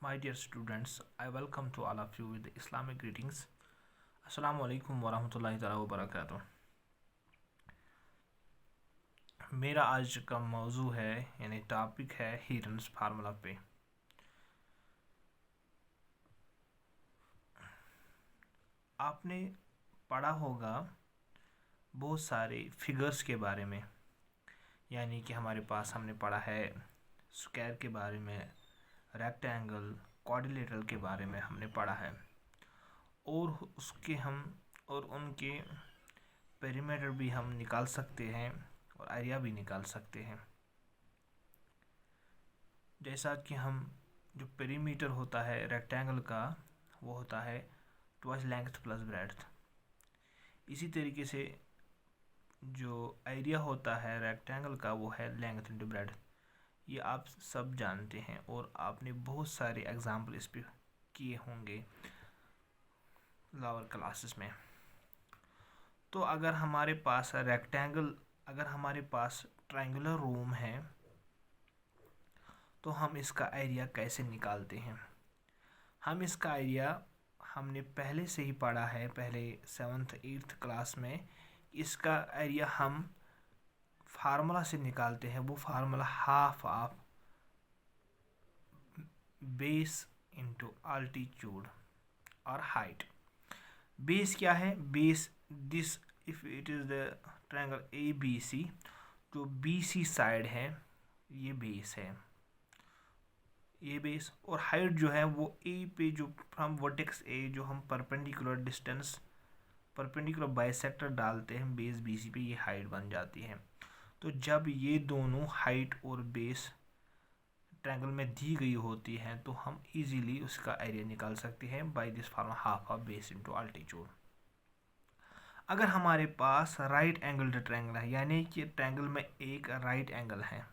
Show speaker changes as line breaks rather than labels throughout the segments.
My dear students, I welcome to all of you with the Islamic greetings. Assalamu alaikum warahmatullahi ताला wabarakatuh. मेरा आज का मौजू है यानी टॉपिक है हीरन्स फार्मूला पे। आपने पढ़ा होगा बहुत सारे फिगर्स के बारे में, यानी कि हमारे पास हमने पढ़ा है स्क्वायर के बारे में, रेक्टेंगल, क्वाड्रिलेटरल के बारे में हमने पढ़ा है और उनके पेरीमीटर भी हम निकाल सकते हैं और एरिया भी निकाल सकते हैं। जैसा कि हम जो पेरीमीटर होता है रेक्टेंगल का वो होता है ट्वाइस लेंथ प्लस ब्रेड्थ। इसी तरीके से जो एरिया होता है रेक्टेंगल का वो है लेंथ इंटू ब्रेड्थ। ये आप सब जानते हैं और आपने बहुत सारे एग्जाम्पल इस पे किए होंगे लोअर क्लासेस में। तो अगर हमारे पास ट्रायंगुलर रूम है तो हम इसका एरिया कैसे निकालते हैं? हम इसका एरिया हमने पहले से ही पढ़ा है, पहले 7th 8th क्लास में। इसका एरिया हम फार्मूला से निकालते हैं। वो formula half of base into altitude और हाइट। बेस क्या है? Base this if it is the triangle A B C, जो बी सी साइड है ये बेस है, ये बेस। और हाइट जो है वो ए पे जो फ्रॉम वर्टेक्स ए जो हम परपेंडिकुलर बाइसेक्टर डालते हैं बेस बी सी पे, ये हाइट बन जाती है। तो जब ये दोनों हाइट और बेस ट्रायंगल में दी गई होती हैं तो हम इजीली उसका एरिया निकाल सकते हैं by this formula half of base into altitude. अगर हमारे पास राइट एंगल ट्रायंगल है, यानी कि ट्रायंगल में एक राइट एंगल है,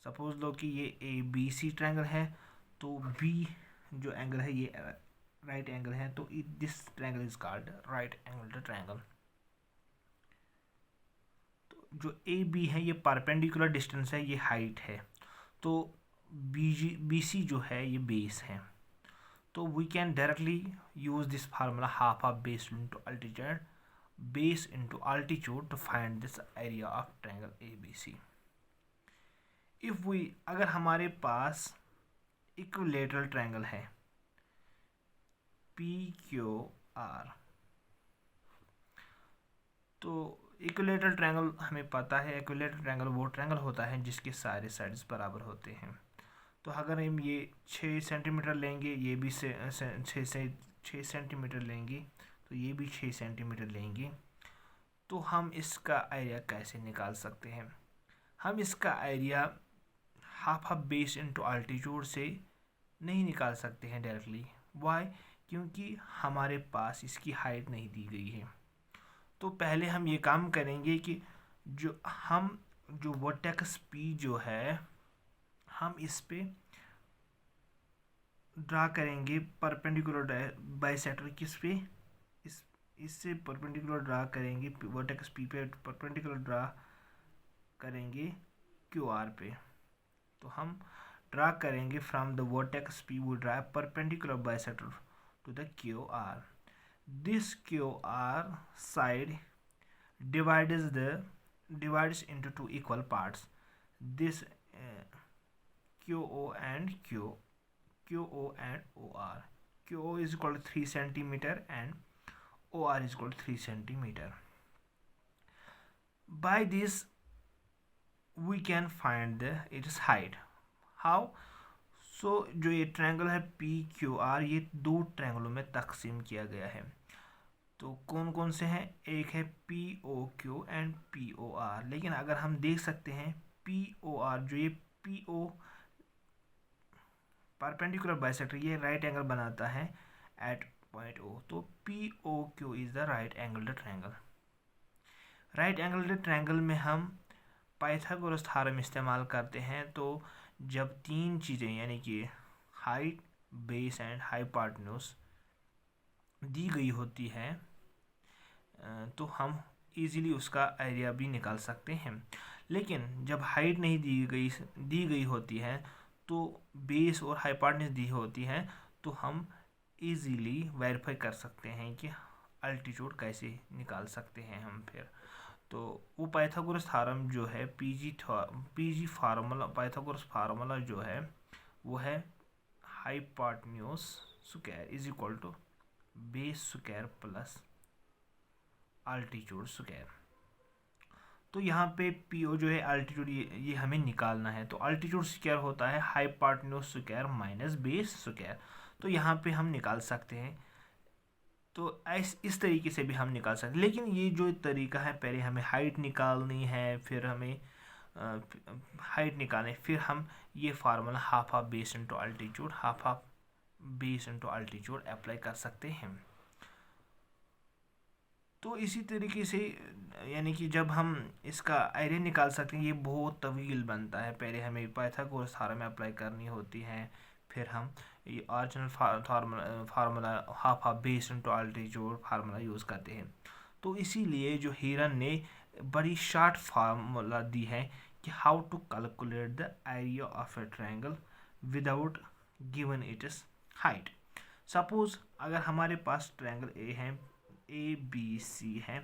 सपोज लो कि ये ए बी सी ट्रायंगल है, तो बी जो एंगल है ये राइट एंगल है, तो this triangle is called right angle triangle. तो जो ए बी है ये परपेंडिकुलर डिस्टेंस है, ये हाइट है, तो बी सी जो है ये बेस है। तो we can directly use this formula half of base into altitude to find this area of triangle A B C. अगर हमारे पास इक्विलेटरल ट्रायंगल है पी क्यू आर, तो इक्विलेटरल ट्रायंगल हमें पता है, इक्विलेटरल ट्रायंगल वो ट्रायंगल होता है जिसके सारे साइड्स बराबर होते हैं। तो अगर हम ये 6 सेंटीमीटर लेंगे, ये भी 6 सेंटीमीटर लेंगे, तो ये भी 6 सेंटीमीटर लेंगे, तो हम इसका एरिया कैसे निकाल सकते हैं? हम इसका area half of base into altitude से नहीं निकाल सकते हैं डायरेक्टली। वाई? क्योंकि हमारे पास इसकी हाइट नहीं दी गई है। तो पहले हम ये काम करेंगे कि जो वर्टेक्स पी जो है हम इस पे ड्रा करेंगे परपेंडिकुलर बाइसेक्टर। किस पे? इससे परपेंडिकुलर ड्रा करेंगे, वर्टेक्स पी पे परपेंडिकुलर ड्रा करेंगे क्यू आर पे। तो हम ड्रा करेंगे फ्रॉम द वर्टेक्स पी वो draw perpendicular bisector to the Q R. This Q R side divides into two equal parts. This QO and OR. QO is equal to 3 centimeter and OR is equal to 3 centimeter. By this we can find its height. How? So जो ये triangle है PQR, ये दो ट्रायंगलों में तकसीम किया गया है। तो कौन कौन से हैं? एक है POQ एंड POR। लेकिन अगर हम देख सकते हैं POR, जो ये PO परपेंडिकुलर बाइसेक्टर, ये राइट एंगल बनाता है एट पॉइंट O, तो POQ is the right angle triangle. Right angle triangle में हम पाइथागोरस थ्योरम इस्तेमाल करते हैं। तो जब तीन चीज़ें यानी कि हाइट, बेस एंड हाइपोटेन्यूज दी गई होती है तो हम इजीली उसका एरिया भी निकाल सकते हैं। लेकिन जब हाइट नहीं दी गई होती है तो बेस और हाइपोटेन्यूज दी होती है तो हम इजीली वेरीफाई कर सकते हैं कि अल्टीट्यूड कैसे निकाल सकते हैं हम फिर। तो वो पाइथागोरस थ्योरम जो है पीजी फार्मूला, पाइथागोरस फार्मूला जो है वो है hypotenuse square is equal to base square plus altitude square. तो यहाँ पे पीओ जो है अल्टीट्यूड, ये हमें निकालना है। तो अल्टीट्यूड स्क्वायर होता है hypotenuse square minus base square. तो यहाँ पे हम निकाल सकते हैं। तो इस तरीके से भी हम निकाल सकते हैं, लेकिन ये जो तरीका है, पहले हमें हाइट निकालनी है, फिर हमें हाइट निकालें, फिर हम ये formula half of base into altitude, half of base into altitude apply कर सकते हैं। तो इसी तरीके से यानी कि जब हम इसका एरिया निकाल सकते हैं, ये बहुत तवील बनता है। पहले हमें पाइथागोरस थ्योरम अप्लाई करनी होती है, फिर हम ये original formula half of base into altitude formula use करते हैं। तो इसीलिए जो हीरन ने बड़ी शॉर्ट फार्मूला दी है कि how to calculate the area of a triangle without given its height. Suppose अगर हमारे पास ट्रायंगल ए है, ए बी सी है,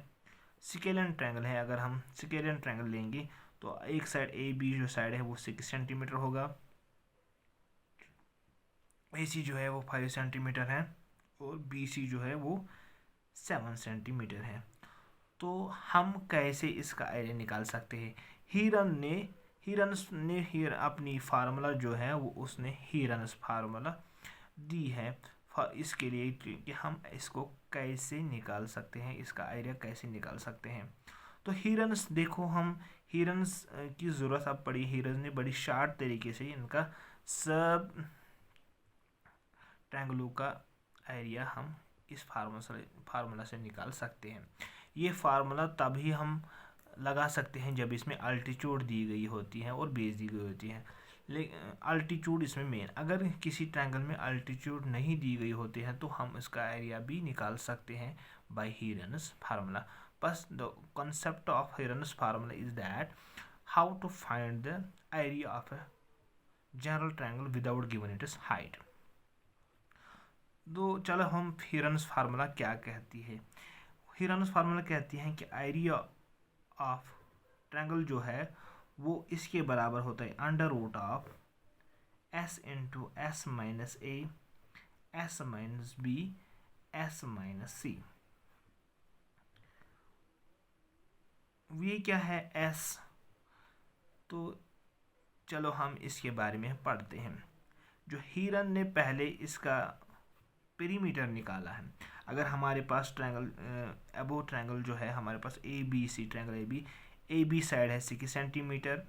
स्केलियन ट्रायंगल है। अगर हम स्केलियन ट्रायंगल लेंगे तो एक साइड ए बी जो साइड है वो 6 सेंटीमीटर होगा, ए सी जो है वो 5 सेंटीमीटर है, और बी सी जो है वो 7 सेंटीमीटर है। तो हम कैसे इसका एरिया निकाल सकते हैं? हीरन्स ने अपनी फार्मूला जो है वो उसने हीरन्स फार्मूला दी है इसके लिए कि हम इसको कैसे निकाल सकते हैं, इसका एरिया कैसे निकाल सकते हैं। तो हीरन्स देखो, हम हीरन्स की ज़रूरत अब पड़ी। हीरन्स ने बड़ी शार्ट तरीके से इनका सब ट्रायंगलों का एरिया हम इस फार्मूला से निकाल सकते हैं। ये फार्मूला तभी हम लगा सकते हैं जब इसमें अल्टीट्यूड दी गई होती है और बेस दी गई होती है। लेकिन अल्टीट्यूड इसमें मेन, अगर किसी ट्रायंगल में अल्टीट्यूड नहीं दी गई होती है तो हम इसका एरिया भी निकाल सकते हैं बाय हीरन्स फार्मूला। बस the concept of Heron's formula is that how to find the area of a general triangle without given its height. तो चलो हम हीरन्स फार्मूला क्या कहती है। हीरन्स फार्मूला कहती है कि एरिया ऑफ ट्रायंगल जो है वो इसके बराबर होता है under root of S into S minus A, S minus B, S minus C. ये क्या है एस? तो चलो हम इसके बारे में पढ़ते हैं। जो हीरन ने पहले इसका पेरीमीटर निकाला है। अगर हमारे पास ट्रायंगल अबो ट्रायंगल जो है हमारे पास A B C triangle A B side है 6 सेंटीमीटर,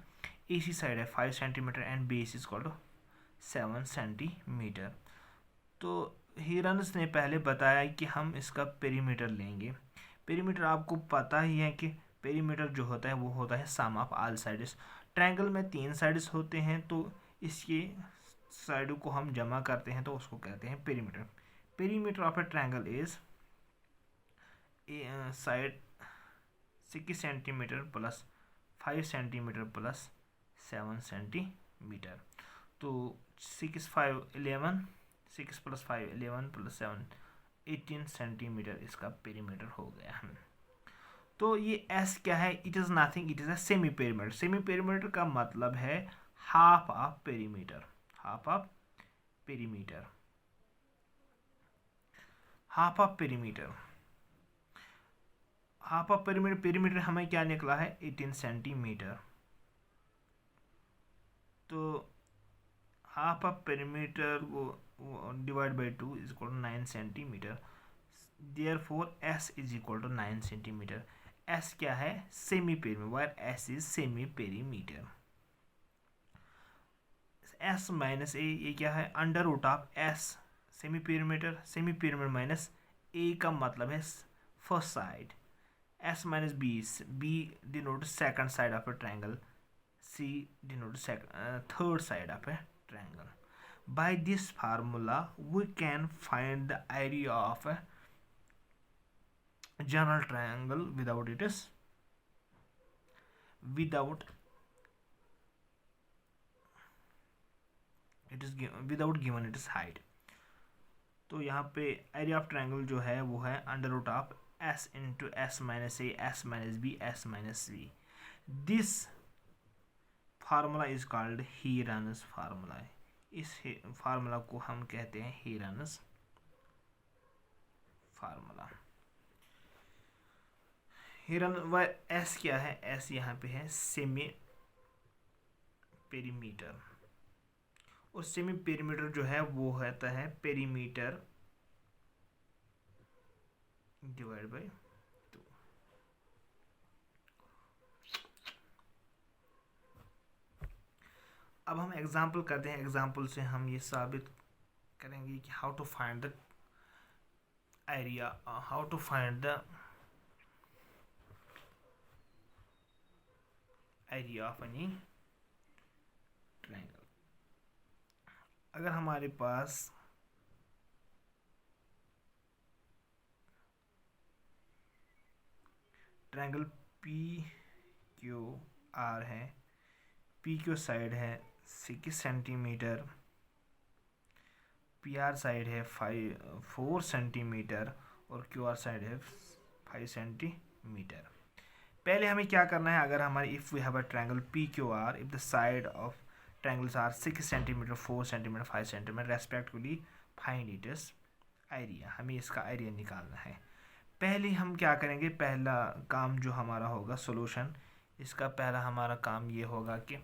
ए सी साइड है 5 centimetre and base is equal to 7 centimetre. तो हीरन्स ने पहले बताया कि हम इसका पेरीमीटर लेंगे। पेरीमीटर आपको पता ही है कि पेरीमीटर जो होता है वो होता है सम ऑफ ऑल साइड्स। ट्रायंगल में 3 साइड्स होते हैं, तो इसके साइडों को हम जमा करते हैं तो उसको कहते हैं perimeter. Perimeter of a triangle is side 6 centimeter plus 5 centimeter plus 7 centimeter। तो 6 5 11, 6 plus 5 11 plus 7 18 सेंटीमीटर इसका पेरीमीटर हो गया है। तो ये S क्या है? It is nothing, it is a semi perimeter. Semi perimeter का मतलब है half of perimeter, half of perimeter, half of perimeter. Half of perimeter, perimeter हमें क्या निकला है 18 सेंटीमीटर। तो हाफ ऑफ पेरीमीटर को divide by 2 is equal to 9 centimetre. Therefore S is equal to 9 centimetre. S क्या है? Semi perimeter, where s is semi perimeter. S minus a, ये क्या है? Under root of s semi perimeter, semi perimeter minus a का मतलब है first side, s minus b, b denote second side of a triangle, C denote third side of a triangle. By this formula we can find the area of a general triangle without it is without given it is height. तो यहाँ पे area of triangle जो है वो है under root of S into S minus A S minus B S minus b. This formula is called Heron's formula. इस formula को हम कहते हैं हीरानस फार्मूला। हीरन व एस क्या है, एस यहाँ पे है सेमी पेरीमीटर, और सेमी पेरीमीटर जो है वो होता है पेरीमीटर डिवाइड बाय 2। अब हम एग्जांपल करते हैं, एग्जांपल से हम ये साबित करेंगे कि how to find the area, how to find the area of any triangle. अगर हमारे पास ट्रायंगल पी क्यू आर है, पी क्यू साइड है 6 सेंटीमीटर, पी आर साइड है 4 सेंटीमीटर और क्यू आर साइड है 5 सेंटीमीटर। पहले हमें क्या करना है, अगर हमारे if we have a triangle P Q R, if the side of triangles are 6 centimetre 4 centimetre 5 centimetre respectively, find its area. हमें इसका एरिया निकालना है। पहले हम क्या करेंगे, पहला काम जो हमारा होगा सॉल्यूशन, इसका पहला हमारा काम ये होगा कि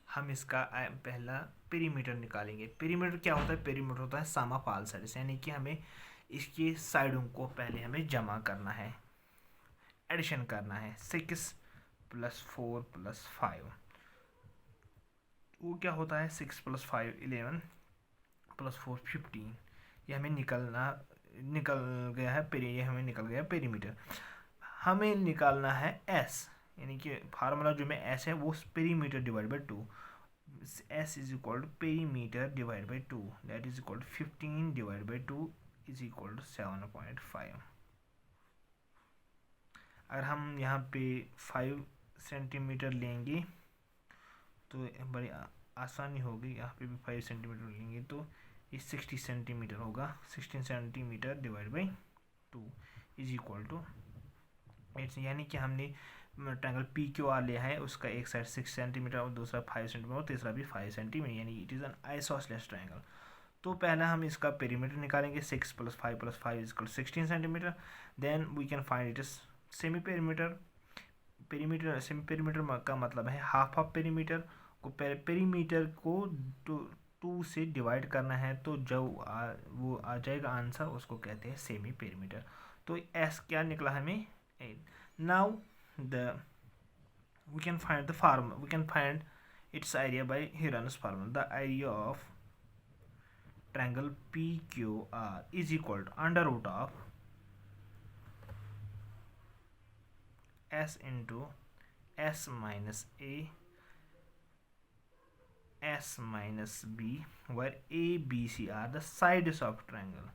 हम इसका पहला पेरीमीटर निकालेंगे। पेरीमीटर क्या होता है, पेरीमीटर होता है सम ऑफ ऑल साइड्स, यानी कि हमें इसकी साइडों को पहले हमें जमा करना है, एडिशन करना है। 6 + 4 + 5 वो क्या होता है, 6 + 5 11 + 4 15। ये हमें निकल गया है ये हमें निकल गया पेरीमीटर। हमें निकालना है एस, यानी कि फार्मूला जो में एस है वो perimeter divide by 2। S is equal to perimeter divide by 2, that is equal to 15 divide by 2 is equal to 7.5। अगर हम यहाँ पे 5 सेंटीमीटर लेंगे तो बड़ी आसानी होगी, यहाँ पे भी 5 सेंटीमीटर लेंगे तो ये 60 सेंटीमीटर होगा। 16 centimetre divide by 2 is equal to 8, यानी कि हमने ट्रायंगल पी क्यू आर लिया है, उसका एक साइड 6 सेंटीमीटर और दूसरा 5 सेंटीमीटर और तीसरा भी 5 सेंटीमीटर, यानी it is an isosceles triangle. तो पहला हम इसका पेरीमीटर निकालेंगे, 6 + 5 + 5 is equal 16 centimetre. Then we can find it is semi perimeter. Perimeter semi perimeter का मतलब है हाफ ऑफ पेरीमीटर को, पेरीमीटर को 2 से डिवाइड करना है, तो जो वो आ जाएगा आंसर, उसको कहते हैं सेमी पेरीमीटर। तो एस क्या निकला हमें 8। Now we can find its area by हीरानस formula. The area of triangle PQR is equal to under root of S into S minus A S minus B, where A, B, C are the sides of triangle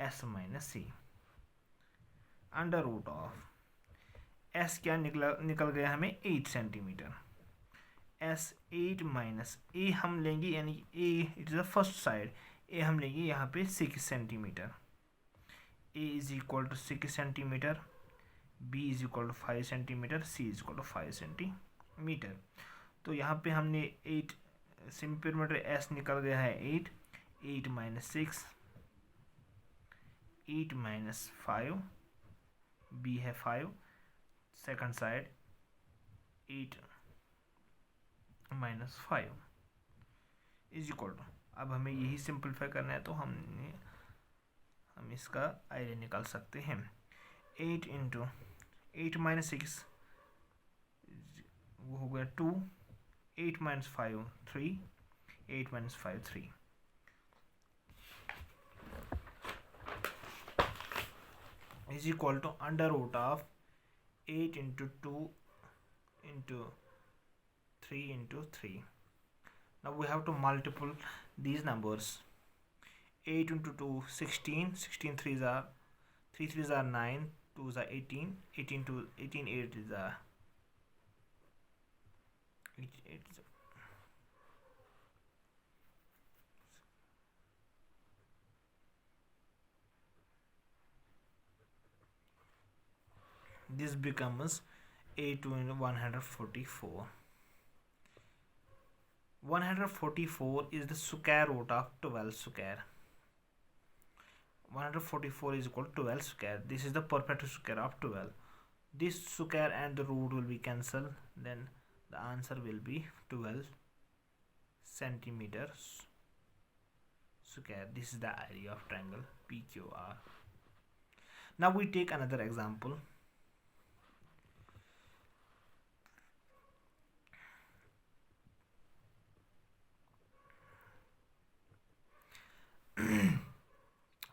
S minus C, under root of S क्या निकल गया हमें 8 centimetre. S 8 minus A हम लेंगे, यानी A it is the first side, A हम लेंगे यहाँ पे 6 centimetre. A is equal to 6 centimetre, B is equal to 5 centimetre, C is equal to 5 centimetre. तो यहाँ पे हमने 8 सेंटीमीटर S निकल गया है 8, 8 माइनस 6, 8 माइनस 5, B है 5, second side 8 minus 5 is equal to, अब हमें यही सिंपलीफाई करना है तो हम इसका एरिया निकाल सकते हैं। 8 इंटू 8 माइनस 6 वो हो गया 2, 8 minus 5 3, 8 minus 5 3 is equal to under root of 8 into 2 into 3 into 3. Now we have to multiple these numbers. 8 into 2 16, 16 3s are 3 3s are 9, 2s are 18, 18 to 18 8 is It's this becomes a2 into 144. 144 is the square root of 12 square. 144 is equal to 12 square. This is the perfect square of 12. This square and the root will be cancelled. Then the answer will be 12 centimeters square. This is the area of triangle PQR. Now we take another example.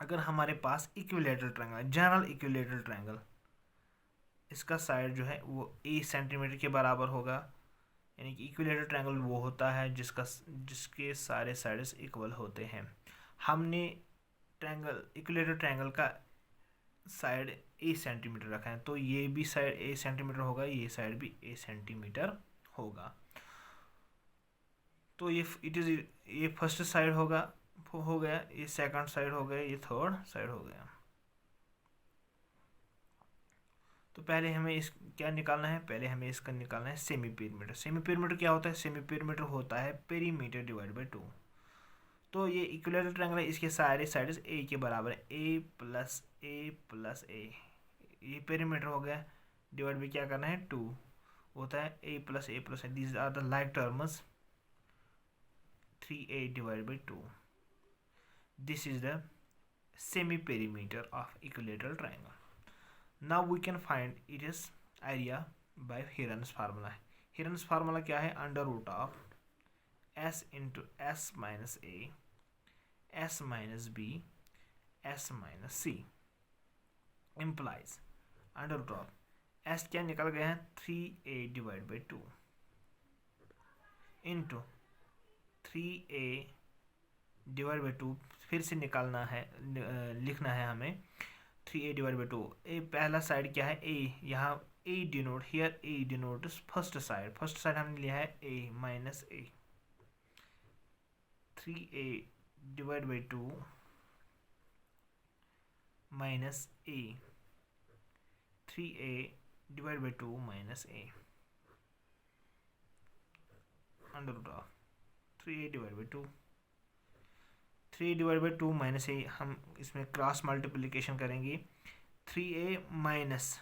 अगर हमारे पास equilateral triangle, general equilateral triangle, इसका side जो है वो ए centimetre के बराबर होगा, यानी कि इक्विलेटरल ट्रायंगल वो होता है जिसके सारे साइड्स इक्वल होते हैं। हमने ट्रायंगल इक्विलेटरल ट्रायंगल का साइड ए सेंटीमीटर रखा है, तो ये भी साइड ए सेंटीमीटर होगा, ये साइड भी ए सेंटीमीटर होगा। तो ये फर्स्ट साइड हो गया, ये सेकंड साइड हो गया, ये थर्ड साइड हो गया। तो पहले हमें इस क्या निकालना है, पहले हमें इसका निकालना है सेमी पेरीमीटर। सेमी पेरीमीटर क्या होता है, सेमी पेरीमीटर होता है पेरीमीटर डिवाइड बाई 2। तो ये इक्विलेटरल ट्रायंगल है, इसके सारे साइड्स ए के बराबर है, ए प्लस ए, ये पेरीमीटर हो गया, डिवाइड बाई क्या करना है 2 होता है, a plus a, these are the like terms, 3a divided by 2. This is the semi perimeter of equilateral triangle. Now we can find its area by Heron's formula. Heron's formula क्या है, under root of s into s minus a, s minus b, s minus c implies under root of s क्या निकल गया है 3a divided by 2 into 3a divide by 2, फिर से निकालना है, लिखना है हमें 3a डिवाइड बाई 2। ए पहला साइड क्या है a, यहाँ a denote, here a denote first side हमने लिया है a minus a, 3a divide by 2 minus a, 3a divide by 2 minus a under root of 3a divide by 2, 3 divide by 2 minus a, हम इसमें cross multiplication करेंगे, 3a minus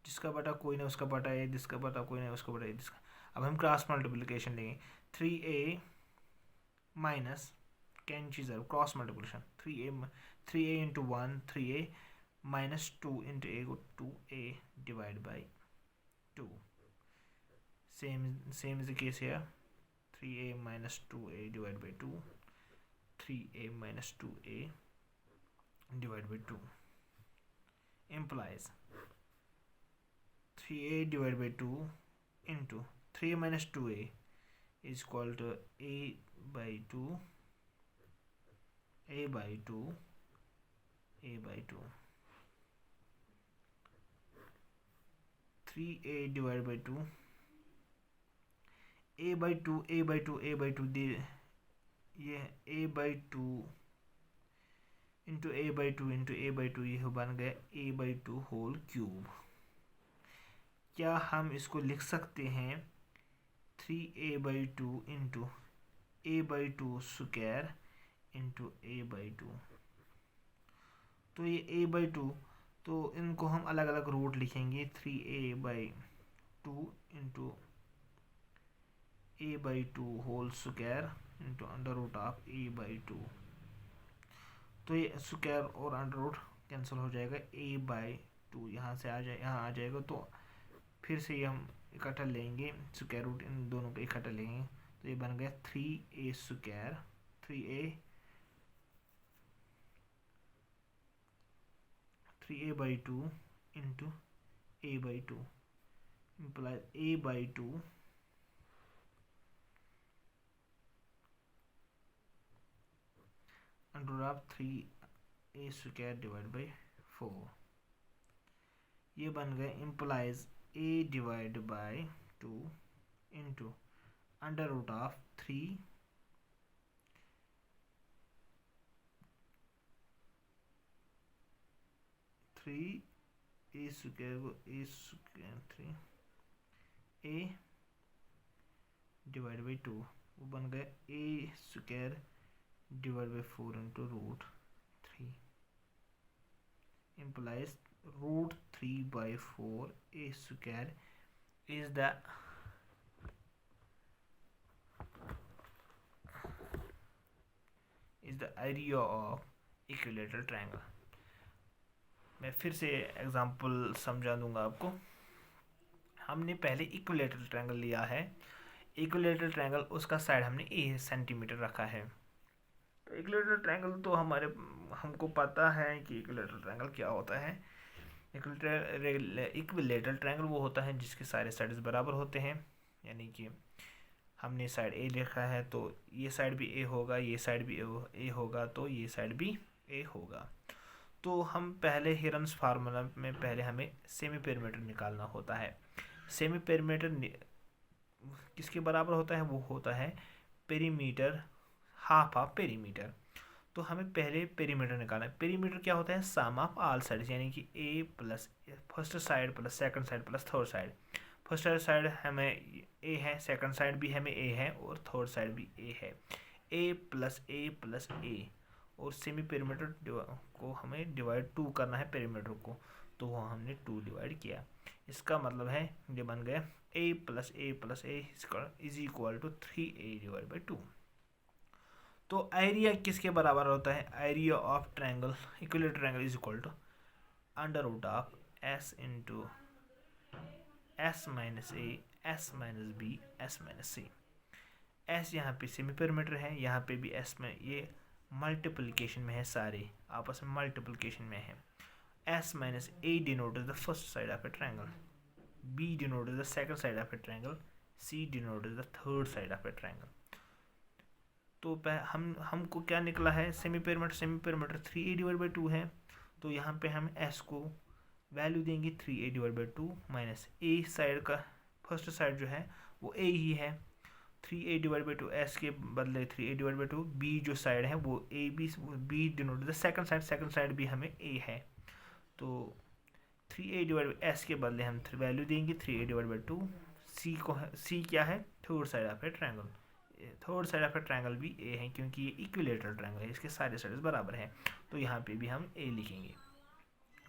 जिसका बटा कोई नहीं उसका बटा ए, जिसका बटा कोई नहीं उसका बटा ए, जिसका, अब हम क्रॉस मल्टीप्लिकेशन लेंगे, 3a माइनस कैन चीज़ cross multiplication, 3a into 1 3a minus 2 into a को 2a divide by 2, same is the case here, 3a minus 2a divided by 2, 3a minus 2a divided by 2 implies 3a divided by 2 into 3 minus 2a is equal to a by 2, a by 2, a by 2, 3a divided by 2, a by 2, a by 2, a by 2 दे, ये a by 2 into a by 2 into a by 2, ये बन गया a by 2 whole cube. क्या हम इसको लिख सकते हैं 3a by 2 into a by 2 square into a by 2, तो ये a by 2, तो इनको हम अलग अलग रूट लिखेंगे, 3a by 2 into a by 2 whole square into under root of a by 2, तो ये स्क्वायर और अंडर रूट कैंसिल हो जाएगा, a by 2 यहाँ से यहाँ आ जाएगा, तो फिर से ये हम इकट्ठा लेंगे, स्क्वायर रूट इन दोनों का इकट्ठा लेंगे, तो ये बन गया 3a square, 3a by 2 into a by 2 implies a by 2 under of 3a square divide by 4, ये बन गए implies a divide by 2 into under root of 3 a square को a square 3 a divide by 2 वो बन गया a square divide by 4 into root 3 implies root 3 by 4 a square is the area of equilateral triangle. मैं फिर से example समझा दूंगा आपको। हमने पहले इक्विलेटरल ट्रायंगल लिया है। इक्विलेटरल ट्रायंगल उसका साइड हमने ए सेंटीमीटर रखा है। तो इक्विलेटरल ट्रायंगल तो हमको पता है कि इक्विलेटरल ट्रायंगल क्या होता है। इक्विलेटरल ट्रायंगल वो होता है जिसके सारे साइड्स बराबर होते हैं, यानी कि हमने साइड ए लिखा है तो ये साइड भी ए होगा, ये साइड भी ए होगा, तो ये साइड भी ए होगा। तो हम पहले हिरन्स फार्मूला में पहले हमें सेमी पेरीमीटर निकालना होता है। सेमी पेरीमीटर किसके बराबर होता है? वो होता है पेरीमीटर हाफ ऑफ पेरीमीटर। तो हमें पहले पेरीमीटर निकालना है। पेरीमीटर क्या होता है? सम ऑफ ऑल साइड्स, यानी कि a plus first side plus second side plus third side. First side हमें ए है, सेकंड साइड भी हमें ए है और थर्ड साइड भी ए है। ए प्लस ए और सेमी पेरीमीटर को हमें डिवाइड 2 करना है पेरीमीटर को, तो वो हमने 2 डिवाइड किया। इसका मतलब है ये बन गया a plus a is equal to 3a divide by 2। तो एरिया किसके बराबर होता है? Area of triangle equilateral triangle is equal to under root of S into S minus A S minus B S minus c. S यहाँ पे semi perimeter है, यहाँ पे भी एस में ये मल्टीप्लिकेशन में है, सारे आपस में मल्टीप्लिकेशन में है। S minus A denote the first side of a triangle, B denote the second side of a triangle, C denote the third side of a triangle. तो हमको क्या निकला है? Semi perimeter 3a divide by 2 है, तो यहाँ पे हम s को वैल्यू देंगे 3a divide by 2 minus A side का फर्स्ट साइड जो है वो a ही है, 3a डिवाइड बाई 2 s के बदले 3a डिवाइड बाई 2, b जो साइड है वो b denote the second side भी हमें a है, तो 3a डिवाइड बाई s के बदले हम वैल्यू देंगे 3a डिवाइड बाई 2। c क्या है? Third side of a triangle. Third side of a triangle भी ए है क्योंकि ये इक्विलेटरल ट्रायंगल है, इसके सारे साइड्स बराबर हैं, तो यहाँ पे भी हम ए लिखेंगे।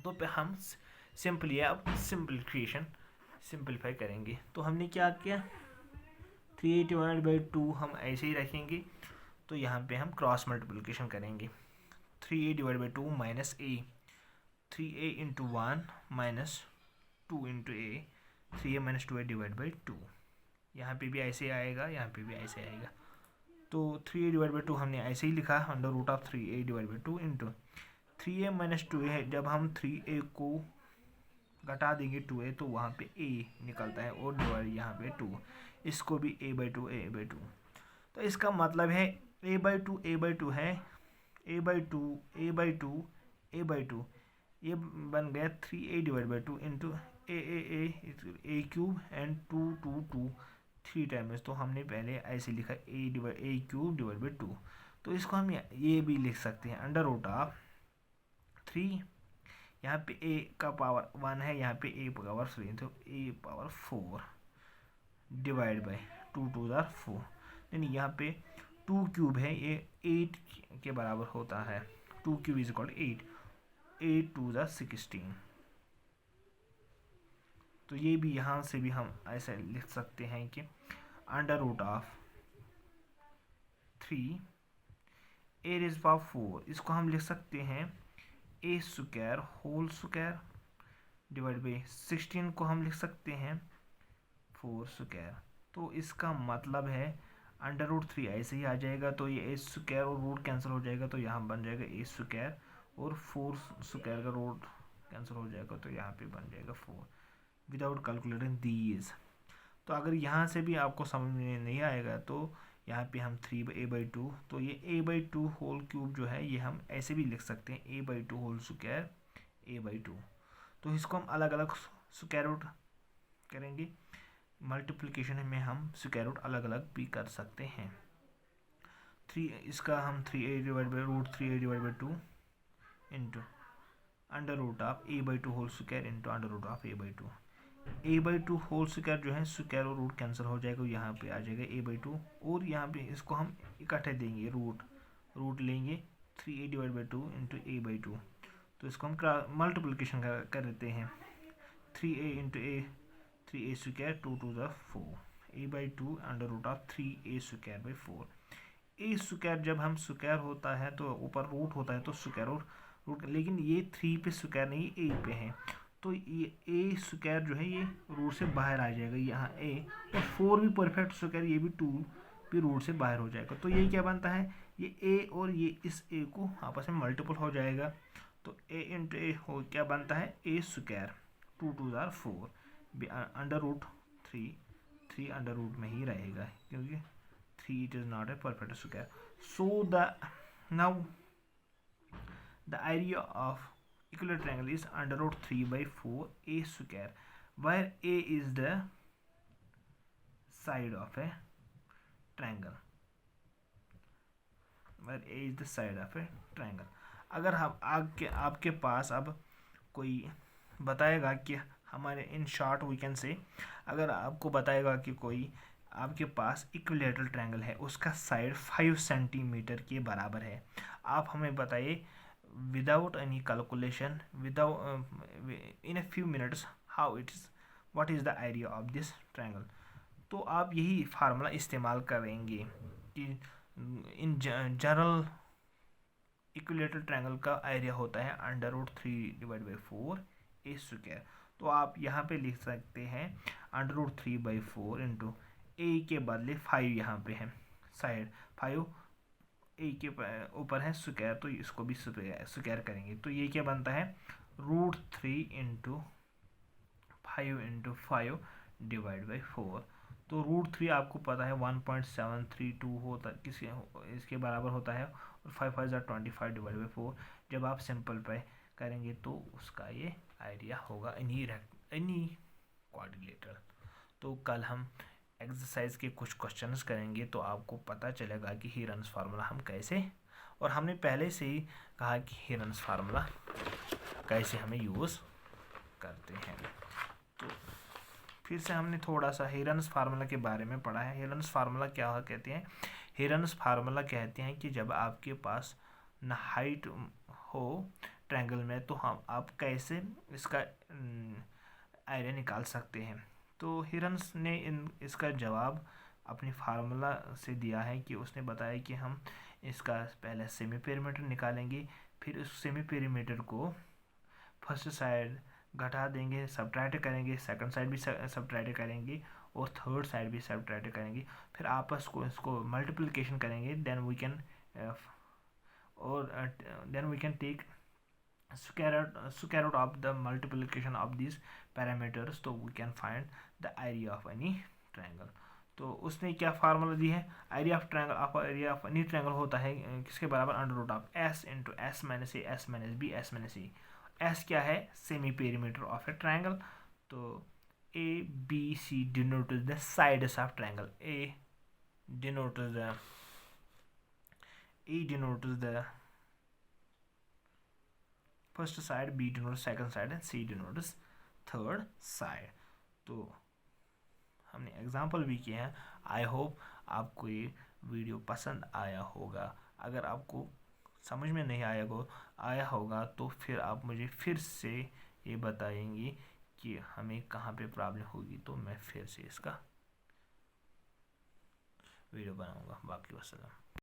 तो पे हम सिंपली अब सिंप्लीफाई करेंगे। तो हमने क्या किया? 3a डिवाइड बाई 2 हम ऐसे ही रखेंगे, तो यहाँ पे हम क्रॉस मल्टीप्लिकेशन करेंगे। 3a divide by 2 minus A, 3a into 1 minus 2 into A, 3a minus 2a divide by 2। यहाँ पे भी ऐसे आएगा, यहाँ पे भी ऐसे आएगा। तो 3a डिवाइड बाई 2 हमने ऐसे ही लिखा under root of 3a divide by 2 into 3a minus 2a है। जब हम 3a को घटा देंगे 2a तो वहाँ पे a निकलता है और डिवाइड यहाँ पे 2, इसको भी a बाई 2 तो इसका मतलब है a बाई 2 है, a बाई 2 ये बन गया 3a divide by 2 into A cube and 2 3 times. तो हमने पहले ऐसे लिखा ए क्यूब डिवाइड बाई 2, तो इसको हम ये भी लिख सकते हैं अंडर रूट ऑफ 3, यहाँ पे a का पावर 1 है, यहाँ पे a पावर 3, तो a power 4 divide by 2 to the 4, यानी यहाँ पे 2 क्यूब है, ये 8 के बराबर होता है। 2 cube is equal 8 to the 16। तो ये भी यहाँ से भी हम ऐसे लिख सकते हैं कि under root of 3 a raise power 4, इसको हम लिख सकते हैं a square whole square divide by 16 को हम लिख सकते हैं 4 स्क्वायर। तो इसका मतलब है अंडर रूट 3 ऐसे ही आ जाएगा, तो ये ए स्क्वायर और रूट कैंसिल हो जाएगा, तो यहाँ बन जाएगा ए स्क्वायर और 4 स्क्वायर का रूट कैंसिल हो जाएगा, तो यहाँ पे बन जाएगा 4 विदाउट कैलकुलेटिंग दीज। तो अगर यहाँ से भी आपको समझ में नहीं आएगा तो यहाँ पे हम 3a बाई 2, तो ये a बाई 2 होल क्यूब जो है ये हम ऐसे भी लिख सकते हैं a by 2 whole square a by 2। तो इसको हम अलग अलग स्क्वायर रूट करेंगे। मल्टीप्लिकेशन में हम स्क्वायर रूट अलग अलग भी कर सकते हैं। इसका हम 3a divide by root 3a divide by 2 into under root of a by 2 whole square into under root of a by 2। a by 2 whole square जो है स्क्वायर और रूट कैंसिल हो जाएगा, यहाँ पे आ जाएगा a बाई 2, और यहाँ पे इसको हम इकट्ठे देंगे, रूट लेंगे 3a divide by 2 into a by 2। तो इसको हम मल्टीप्लिकेशन कर देते हैं, 3a into a 3a square 2 to the 4 a by 2 under root of 3a square by 4। A square जब हम स्क्वायर होता है तो ऊपर रूट होता है तो स्क्वायर और रूट, लेकिन ये 3 पे स्क्वायर नहीं ए पे है, तो ये ए स्क्वायर जो है ये रूट से बाहर आ जाएगा यहाँ ए, और 4 भी परफेक्ट स्क्वायर, ये भी 2 भी रूट से बाहर हो जाएगा। तो ये क्या बनता है, ये ए और ये इस ए को आपस में मल्टीपल हो जाएगा, तो ए इंटू ए हो क्या बनता है a square 2 to the 4 under root 3 under root में ही रहेगा क्योंकि 3 it is not a perfect square. So now the area of equilateral triangle is under root 3 by 4 a square, where a is the side of a triangle, where a is the side of a triangle. अगर हम आपके पास अब कोई बताएगा कि हमारे in short we can say, अगर आपको बताएगा कि कोई आपके पास इक्विलैटरल ट्रायंगल है, उसका साइड 5 सेंटीमीटर के बराबर है, आप हमें बताइए without any calculation, without in a few minutes how it is, what is the area of this triangle. तो आप यही फार्मूला इस्तेमाल करेंगे कि इन जनरल इक्विलैटरल ट्रायंगल का एरिया होता है under root 3 divide by 4 A square. तो आप यहाँ पे लिख सकते हैं under root 3 by 4 into A के बदले 5 यहाँ पे है, साइड 5 ए के ऊपर है स्क्वायर, तो इसको भी स्क्वायर करेंगे, तो ये क्या बनता है रूट 3 इंटू 5 डिवाइड बाई 4। तो रूट 3 आपको पता है 1.732 होता किसी इसके बराबर होता है, और 5 5 25 डिवाइड बाई 4 जब आप सिंपल पे करेंगे तो उसका ये आइडिया होगा एनी क्वाड्रिलेटरल। तो कल हम एक्सरसाइज के कुछ क्वेश्चंस करेंगे तो आपको पता चलेगा कि हीरन्स फार्मूला हम कैसे, और हमने पहले से ही कहा कि हीरन्स फार्मूला कैसे हमें यूज़ करते हैं। तो फिर से हमने थोड़ा सा हीरन्स फार्मूला के बारे में पढ़ा है। हीरन्स फार्मूला क्या कहते हैं, हीरन्स फार्मूला कहते हैं कि जब आपके पास न हाइट हो ट्रायंगल में तो आप कैसे इसका एरिया निकाल सकते हैं। तो हीरन्स ने इसका जवाब अपनी फार्मूला से दिया है कि उसने बताया कि हम इसका पहले सेमी पेरीमीटर निकालेंगे, फिर उस सेमी पेरीमीटर को फर्स्ट साइड घटा देंगे, सब्ट्रैक्ट करेंगे, सेकंड साइड भी सब्ट्रैक्ट करेंगे, और थर्ड साइड भी सब्ट्रैक्ट करेंगे, फिर आपस को इसको मल्टीप्लिकेशन करेंगे, then we can take square root of the multiplication of these parameters, तो we can find the area of any triangle। तो उसने क्या फार्मूला दी है, एरिया ऑफ एनी ट्रायंगल होता है किसके बराबर under root of S into S minus A S minus B S minus c. S क्या है semi perimeter of a triangle, तो a B c denotes the sides of triangle, a denotes the first side, b denotes second side and c denotes third side. तो हमने example भी किए हैं। I hope आपको ये वीडियो पसंद आया होगा। अगर आपको समझ में नहीं आया होगा तो फिर आप मुझे फिर से ये बताएंगे कि हमें कहाँ पे प्रॉब्लम होगी, तो मैं फिर से इसका वीडियो बनाऊंगा। बाकी वस्सलाम।